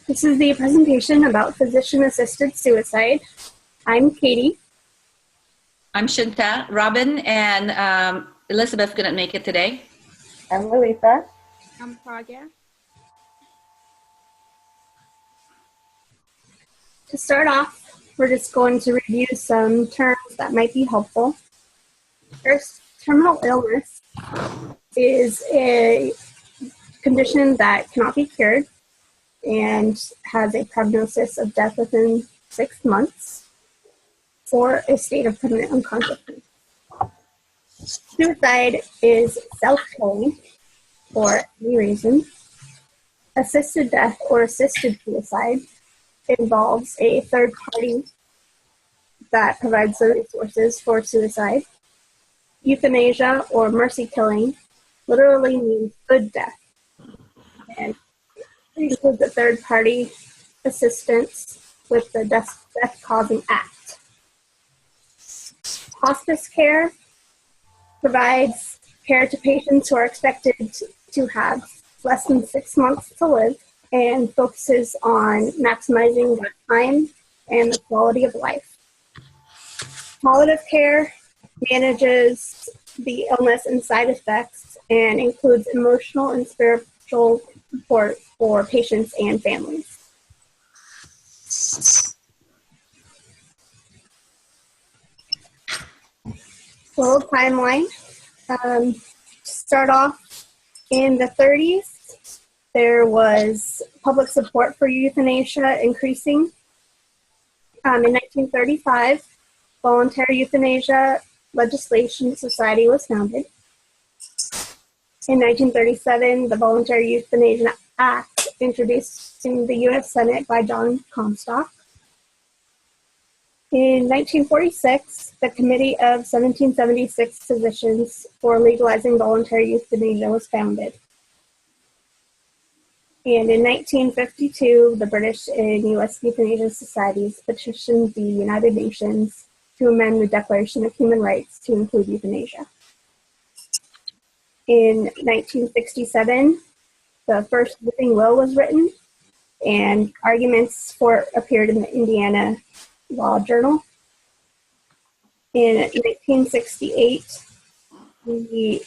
This is the presentation about physician-assisted suicide. I'm Katie. I'm Shinta. Robin and Elizabeth couldn't make it today. I'm Lalita. I'm Pragya. To start off, we're just going to review some terms that might be helpful. First, terminal illness is a condition that cannot be cured and has a prognosis of death within 6 months or a state of permanent unconsciousness. Suicide is self-killing for any reason. Assisted death or assisted suicide involves a third party that provides the resources for suicide. Euthanasia or mercy killing literally means good death, and it includes a third party assistance with the death-causing act. Hospice care provides care to patients who are expected to have less than 6 months to live and focuses on maximizing their time and the quality of life. Palliative care manages the illness and side effects and includes emotional and spiritual support for patients and families. A little timeline. To start off, in the 30s, there was public support for euthanasia increasing. In 1935, Voluntary Euthanasia Legislation Society was founded. In 1937, the Voluntary Euthanasia Act, introduced in the U.S. Senate by John Comstock. In 1946, the Committee of 1776 Physicians for Legalizing Voluntary Euthanasia was founded. And in 1952, the British and U.S. Euthanasia Societies petitioned the United Nations to amend the Declaration of Human Rights to include euthanasia. In 1967, the first living will was written, and arguments for it appeared in the Indiana Law Journal. In 1968, the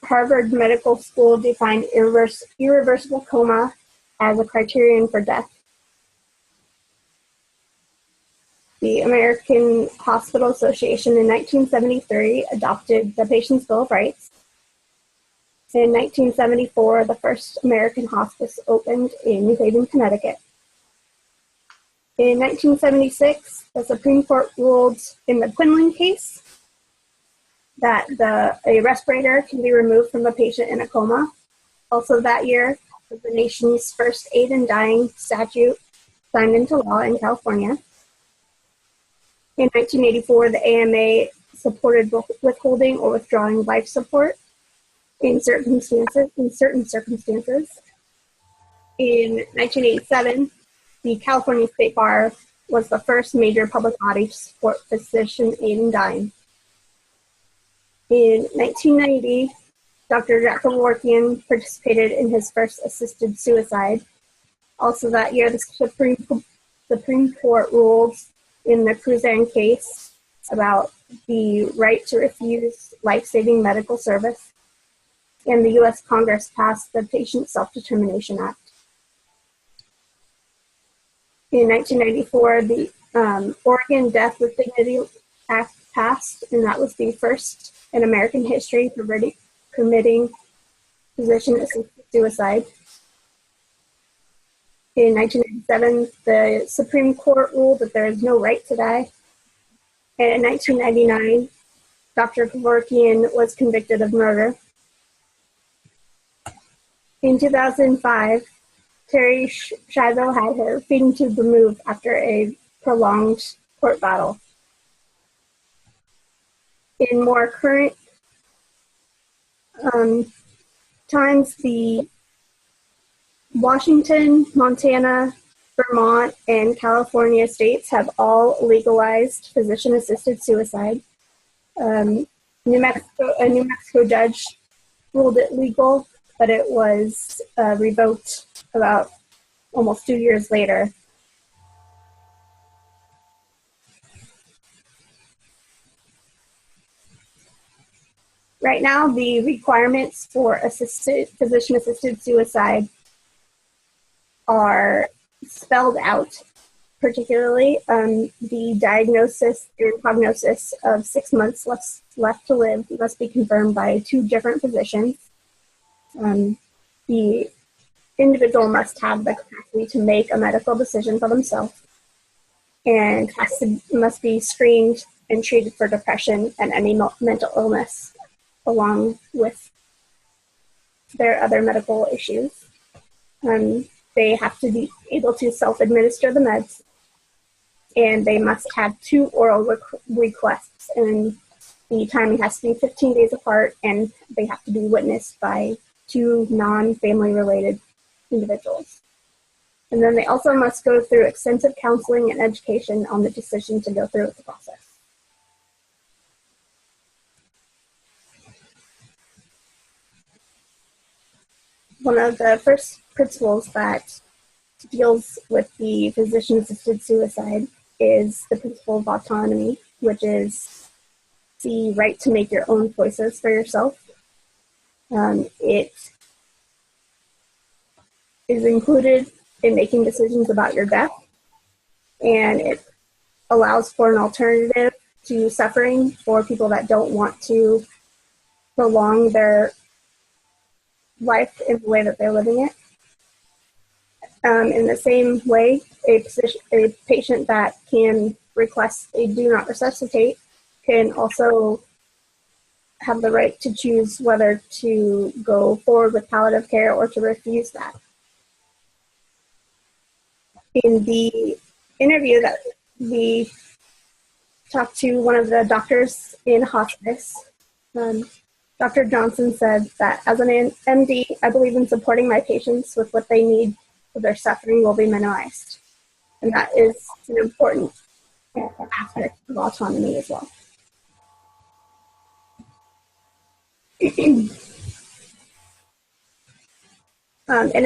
Harvard Medical School defined irreversible coma as a criterion for death. The American Hospital Association in 1973 adopted the Patient's Bill of Rights. In 1974, the first American hospice opened in New Haven, Connecticut. In 1976, the Supreme Court ruled in the Quinlan case that a respirator can be removed from a patient in a coma. Also that year was the nation's first aid in dying statute signed into law in California. In 1984, the AMA supported withholding or withdrawing life support in certain circumstances. In 1987, the California State Bar was the first major public body to support physician aid in dying. In 1990, Dr. Jack Kevorkian participated in his first assisted suicide. Also that year, the Supreme Court ruled in the Cruzan case about the right to refuse life-saving medical service, and the U.S. Congress passed the Patient Self-Determination Act. In 1994, the Oregon Death with Dignity Act passed, and that was the first in American history permitting physician-assisted suicide. In 1997, the Supreme Court ruled that there is no right to die. And in 1999, Dr. Kevorkian was convicted of murder. In 2005, Terry Schiavo had her feeding tube removed after a prolonged court battle. In more current times, the Washington, Montana, Vermont, and California states have all legalized physician-assisted suicide. A New Mexico judge ruled it legal, but it was revoked about almost 2 years later. Right now, the requirements for physician-assisted suicide are spelled out, particularly the diagnosis and prognosis of 6 months left to live must be confirmed by 2 different physicians. The individual must have the capacity to make a medical decision for themselves and must be screened and treated for depression and any mental illness along with their other medical issues. They have to be able to self-administer the meds, and they must have 2 oral requests, and the timing has to be 15 days apart, and they have to be witnessed by 2 non-family related individuals. And then they also must go through extensive counseling and education on the decision to go through with the process. One of the first principles that deals with the physician-assisted suicide is the principle of autonomy, which is the right to make your own choices for yourself. It is included in making decisions about your death, and it allows for an alternative to suffering for people that don't want to prolong their life in the way that they're living it. In the same way, a patient that can request a do not resuscitate can also have the right to choose whether to go forward with palliative care or to refuse that. In the interview that we talked to one of the doctors in hospice, Dr. Johnson said that as an MD, I believe in supporting my patients with what they need so their suffering will be minimized. And that is an important aspect of autonomy as well. In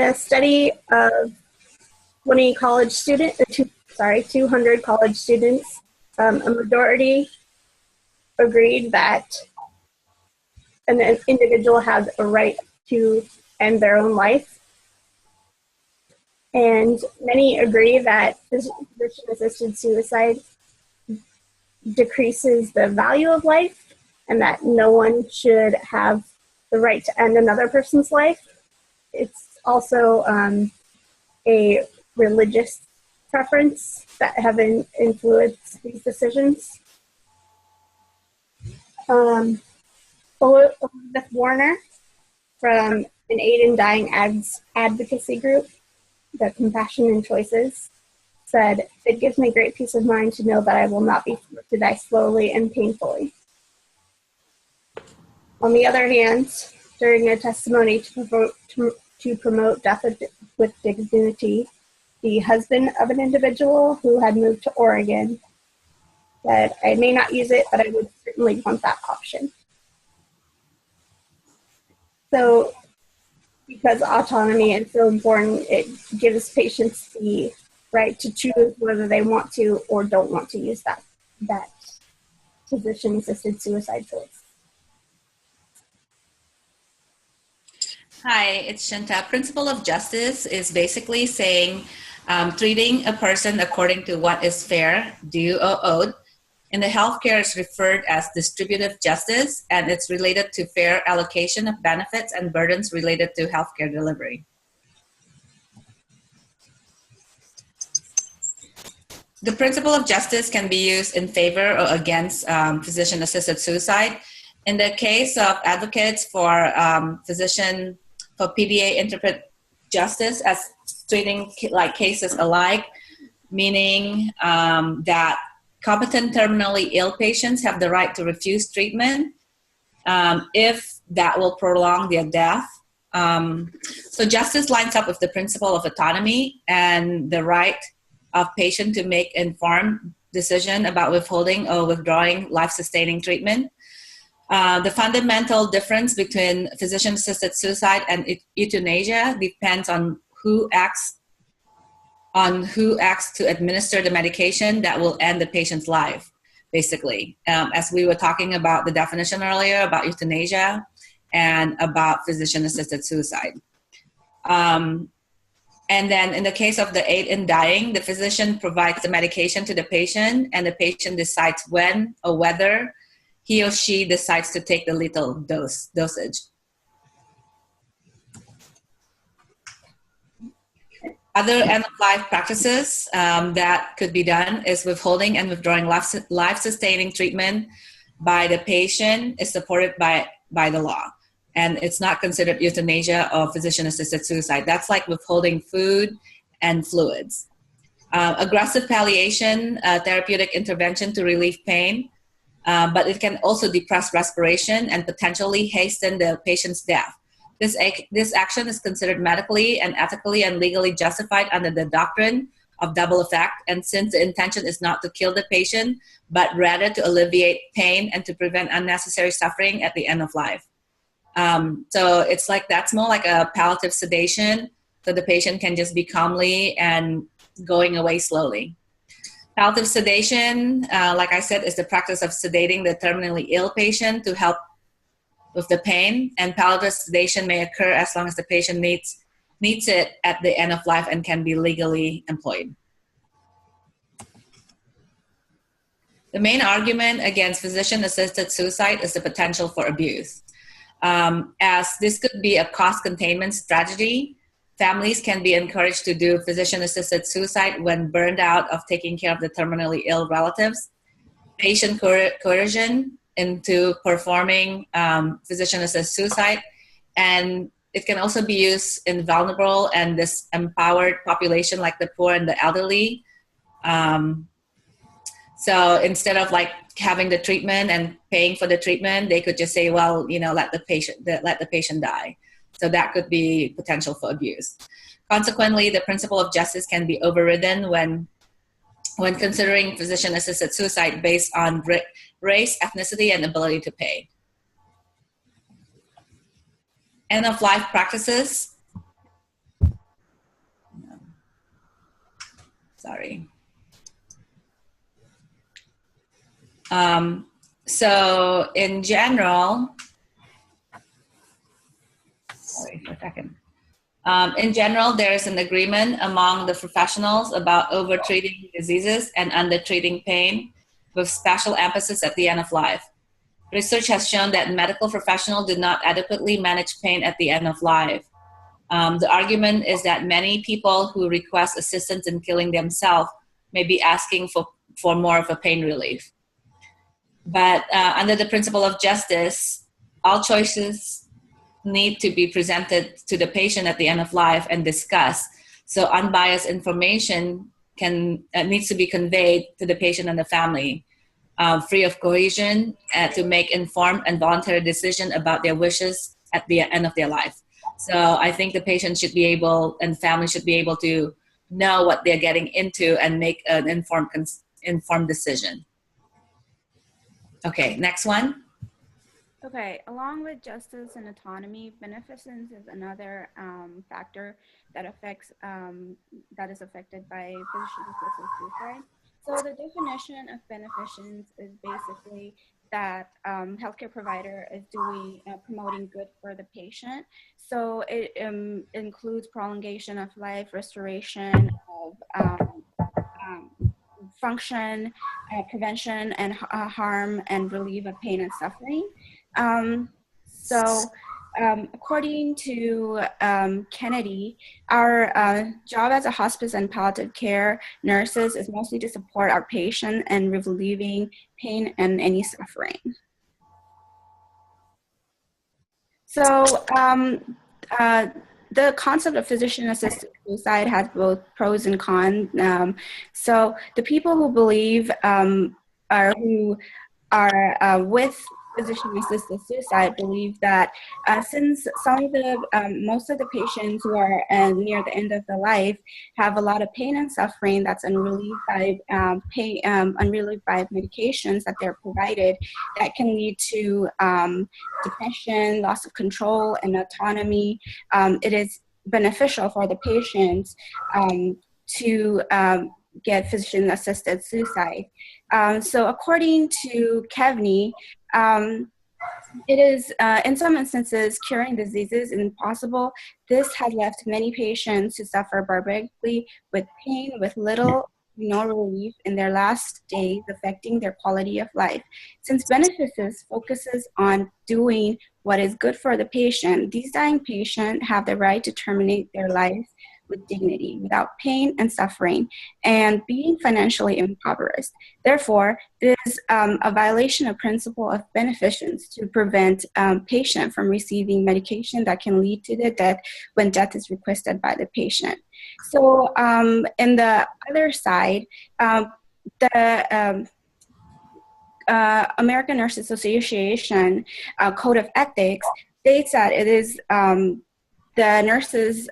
a study of 200 college students, a majority agreed that an individual has a right to end their own life. And many agree that physician-assisted suicide decreases the value of life and that no one should have the right to end another person's life. It's also a religious preference that have influenced these decisions. Elizabeth Warner from an Aid in Dying advocacy group, the Compassion and Choices, said, "It gives me great peace of mind to know that I will not be forced to die slowly and painfully." On the other hand, during a testimony to promote death with dignity, the husband of an individual who had moved to Oregon said, "I may not use it, but I would certainly want that option." So because autonomy is so important, it gives patients the right to choose whether they want to or don't want to use that physician-assisted suicide choice. Hi, it's Shanta. Principle of justice is basically saying treating a person according to what is fair, due, or owed. In the healthcare, it's referred as distributive justice, and it's related to fair allocation of benefits and burdens related to healthcare delivery. The principle of justice can be used in favor or against physician-assisted suicide. In the case of advocates for PDA interpret justice as treating like cases alike, meaning that competent terminally ill patients have the right to refuse treatment if that will prolong their death. So justice lines up with the principle of autonomy and the right of patient to make informed decision about withholding or withdrawing life-sustaining treatment. The fundamental difference between physician-assisted suicide and euthanasia depends on who acts on who acts to administer the medication that will end the patient's life, basically. As we were talking about the definition earlier about euthanasia and about physician-assisted suicide. And then in the case of the aid in dying, the physician provides the medication to the patient, and the patient decides when or whether he or she decides to take the lethal dosage. Other end-of-life practices that could be done is withholding and withdrawing life-sustaining treatment by the patient is supported by the law. And it's not considered euthanasia or physician-assisted suicide. That's like withholding food and fluids. Aggressive palliation, therapeutic intervention to relieve pain, but it can also depress respiration and potentially hasten the patient's death. This action is considered medically and ethically and legally justified under the doctrine of double effect. And since the intention is not to kill the patient, but rather to alleviate pain and to prevent unnecessary suffering at the end of life. So it's like, that's more like a palliative sedation, so the patient can just be calmly and going away slowly. Palliative sedation, like I said, is the practice of sedating the terminally ill patient to help with the pain, and palliative sedation may occur as long as the patient needs it at the end of life and can be legally employed. The main argument against physician-assisted suicide is the potential for abuse. As this could be a cost containment strategy, families can be encouraged to do physician-assisted suicide when burned out of taking care of the terminally ill relatives. Patient coercion into performing physician-assisted suicide, and it can also be used in vulnerable and disempowered population like the poor and the elderly. So instead of like having the treatment and paying for the treatment, they could just say, well, let the patient die. So that could be potential for abuse. Consequently, the principle of justice can be overridden when considering physician-assisted suicide based on race, ethnicity, and ability to pay. End-of-life practices. Sorry. So in general, sorry for a second. In general, there is an agreement among the professionals about over-treating diseases and under-treating pain, with special emphasis at the end of life. Research has shown that medical professionals do not adequately manage pain at the end of life. The argument is that many people who request assistance in killing themselves may be asking for more of a pain relief. But under the principle of justice, all choices need to be presented to the patient at the end of life and discussed. So unbiased information needs to be conveyed to the patient and the family, free of coercion, to make informed and voluntary decision about their wishes at the end of their life. So I think the patient should be able, and family should be able to know what they're getting into and make an informed decision. Okay, next one. Okay, along with justice and autonomy, beneficence is another factor that is affected by physician-assisted suicide. So the definition of beneficence is basically that healthcare provider is promoting good for the patient. So it includes prolongation of life, restoration of function, prevention and harm, and relief of pain and suffering. According to Kennedy, our job as a hospice and palliative care nurses is mostly to support our patient and relieving pain and any suffering. So the concept of physician-assisted suicide has both pros and cons. So the people who believe who are with physician-assisted suicide believe that since most of the patients who are near the end of their life have a lot of pain and suffering that's unrelieved by medications that they're provided, that can lead to depression, loss of control, and autonomy. It is beneficial for the patients to get physician-assisted suicide. So according to Kevney, it is, in some instances, curing diseases is impossible. This has left many patients to suffer barbarically with pain, with little to no relief in their last days, affecting their quality of life. Since beneficence focuses on doing what is good for the patient, these dying patients have the right to terminate their life with dignity, without pain and suffering, and being financially impoverished. Therefore, it is a violation of principle of beneficence to prevent patient from receiving medication that can lead to the death when death is requested by the patient. So in the other side, the American Nurses Association Code of Ethics states that it is the nurses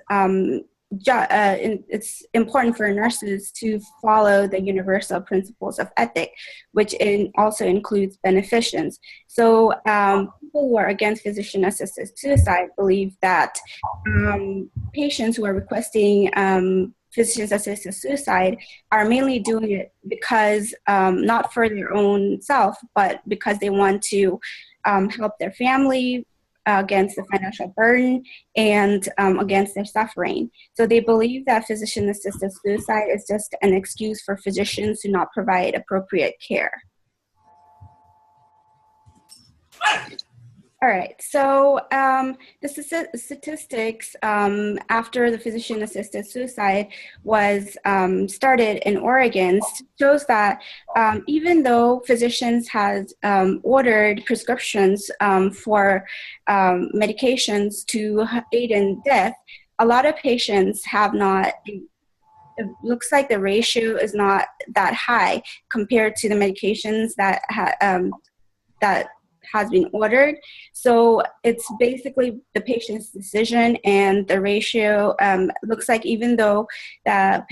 it's important for nurses to follow the universal principles of ethic, which also includes beneficence. So people who are against physician-assisted suicide believe that patients who are requesting physician-assisted suicide are mainly doing it because not for their own self, but because they want to help their family against the financial burden and against their suffering. So they believe that physician-assisted suicide is just an excuse for physicians to not provide appropriate care. All right, so the statistics after the physician-assisted suicide was started in Oregon shows that even though physicians had ordered prescriptions for medications to aid in death, a lot of patients have not. It looks like the ratio is not that high compared to the medications that has been ordered. So it's basically the patient's decision, and the ratio looks like even though the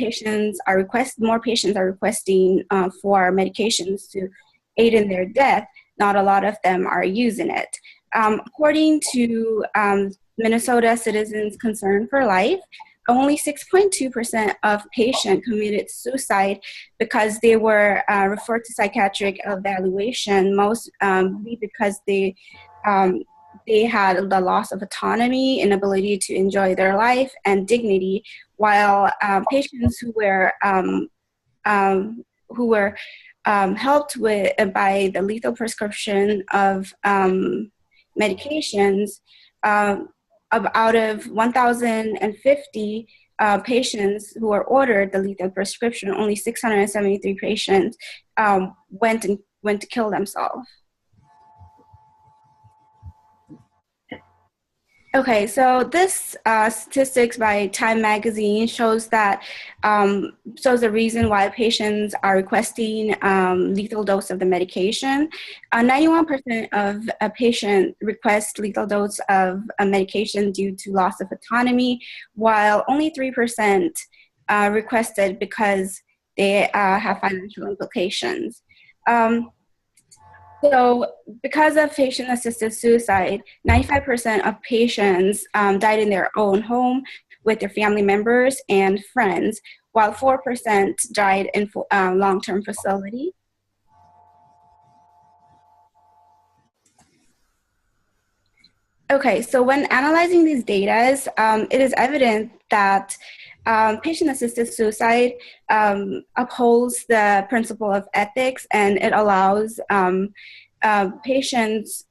more patients are requesting for medications to aid in their death, not a lot of them are using it. According to Minnesota Citizens Concern for Life, only 6.2% of patients committed suicide because they were referred to psychiatric evaluation, mostly because they had the loss of autonomy, inability to enjoy their life and dignity, while patients who were helped by the lethal prescription of medications, out of 1,050 patients who were ordered the lethal prescription, only 673 patients went to kill themselves. Okay, so this statistics by Time Magazine shows the reason why patients are requesting lethal dose of the medication. 91% of a patient request lethal dose of a medication due to loss of autonomy, while only 3% requested because they have financial implications. So because of patient-assisted suicide, 95% of patients died in their own home with their family members and friends, while 4% died in long-term facility. Okay, so when analyzing these data, it is evident that patient-assisted suicide upholds the principle of ethics, and it allows patients'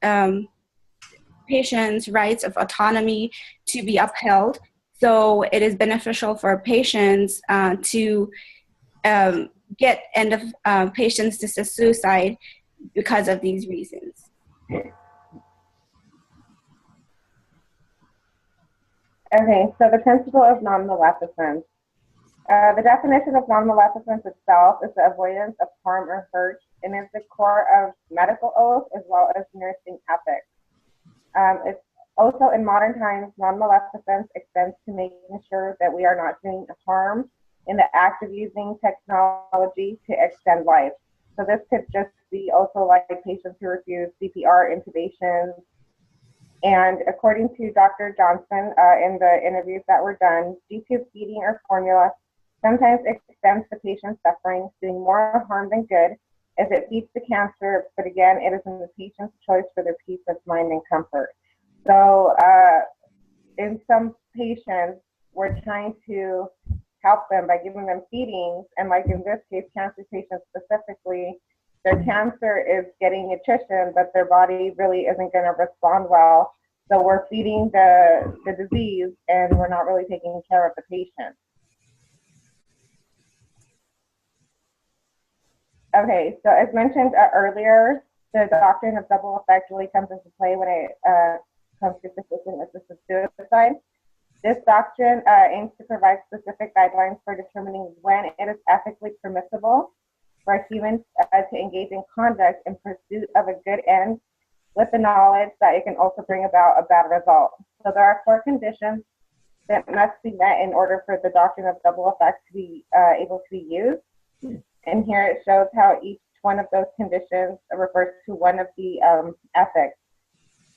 rights of autonomy to be upheld. So it is beneficial for patients to get end of patient-assisted suicide because of these reasons. Okay, so the principle of non-maleficence. The definition of non-maleficence itself is the avoidance of harm or hurt, and is the core of medical oath as well as nursing ethics. It's also in modern times, non-maleficence extends to making sure that we are not doing harm in the act of using technology to extend life. So this could just be also like patients who refuse CPR, intubations. And according to Dr. Johnson, in the interviews that were done, due to feeding or formula Sometimes it extends the patient's suffering, doing more harm than good, as it feeds the cancer, but again, it is in the patient's choice for their peace of mind and comfort. So in some patients, we're trying to help them by giving them feedings, and like in this case, cancer patients specifically, their cancer is getting nutrition, but their body really isn't going to respond well. So we're feeding the disease, and we're not really taking care of the patient. Okay, so as mentioned earlier, the doctrine of double effect really comes into play when it comes to physician-assisted suicide. This doctrine aims to provide specific guidelines for determining when it is ethically permissible for humans to engage in conduct in pursuit of a good end, with the knowledge that it can also bring about a bad result. So there are 4 conditions that must be met in order for the doctrine of double effect to be able to be used. And here it shows how each one of those conditions refers to one of the ethics.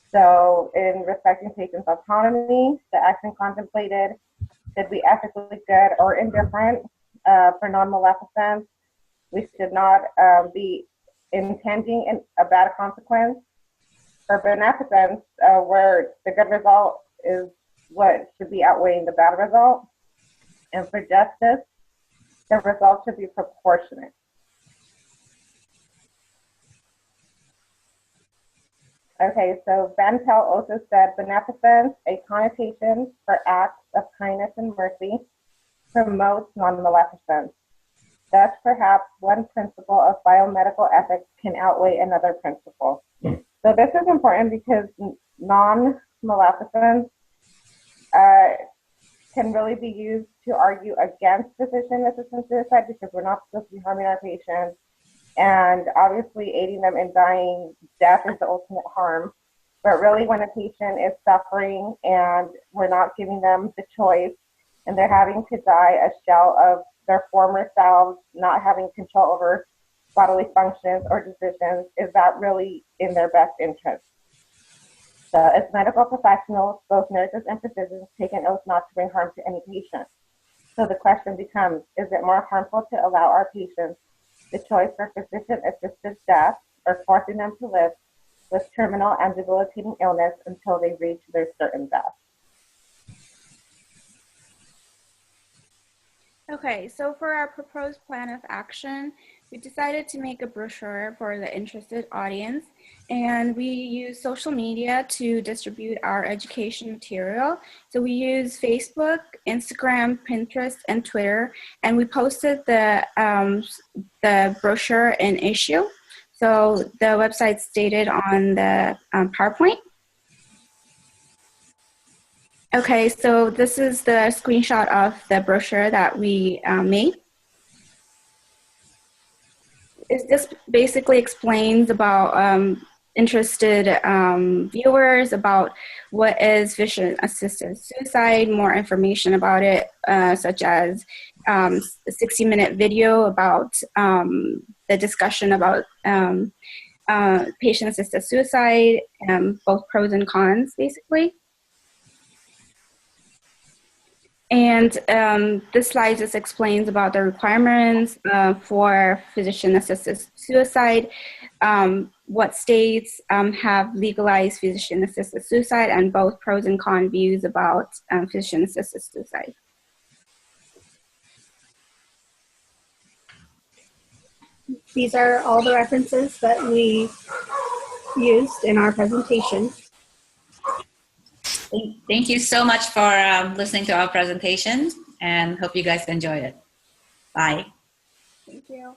So in respecting patients' autonomy, the action contemplated should be ethically good or indifferent. For non-maleficence, we should not be intending a bad consequence. For beneficence, where the good result is what should be outweighing the bad result. And for justice, the result should be proportionate. Okay, so Van Pelt also said, beneficence, a connotation for acts of kindness and mercy, promotes non-maleficence. Thus, perhaps one principle of biomedical ethics can outweigh another principle. So this is important because non-maleficence can really be used to argue against physician-assisted suicide, because we're not supposed to be harming our patients. And obviously aiding them in dying, death is the ultimate harm. But really when a patient is suffering and we're not giving them the choice and they're having to die a shell of their former selves, not having control over bodily functions or decisions, is that really in their best interest? So as medical professionals, both nurses and physicians take an oath not to bring harm to any patient. So the question becomes, is it more harmful to allow our patients the choice for physician-assisted death, or forcing them to live with terminal and debilitating illness until they reach their certain death? Okay, so for our proposed plan of action, we decided to make a brochure for the interested audience, and we use social media to distribute our education material. So we use Facebook, Instagram, Pinterest, and Twitter, and we posted the brochure in Issue. So the website's stated on the PowerPoint. Okay, so this is the screenshot of the brochure that we made. This basically explains about interested viewers about what is physician-assisted suicide, more information about it, such as a 60-minute video about the discussion about patient-assisted suicide, both pros and cons, basically. And this slide just explains about the requirements for physician-assisted suicide, what states have legalized physician-assisted suicide, and both pros and con views about physician-assisted suicide. These are all the references that we used in our presentation. Thank you so much for listening to our presentation, and hope you guys enjoyed it. Bye. Thank you.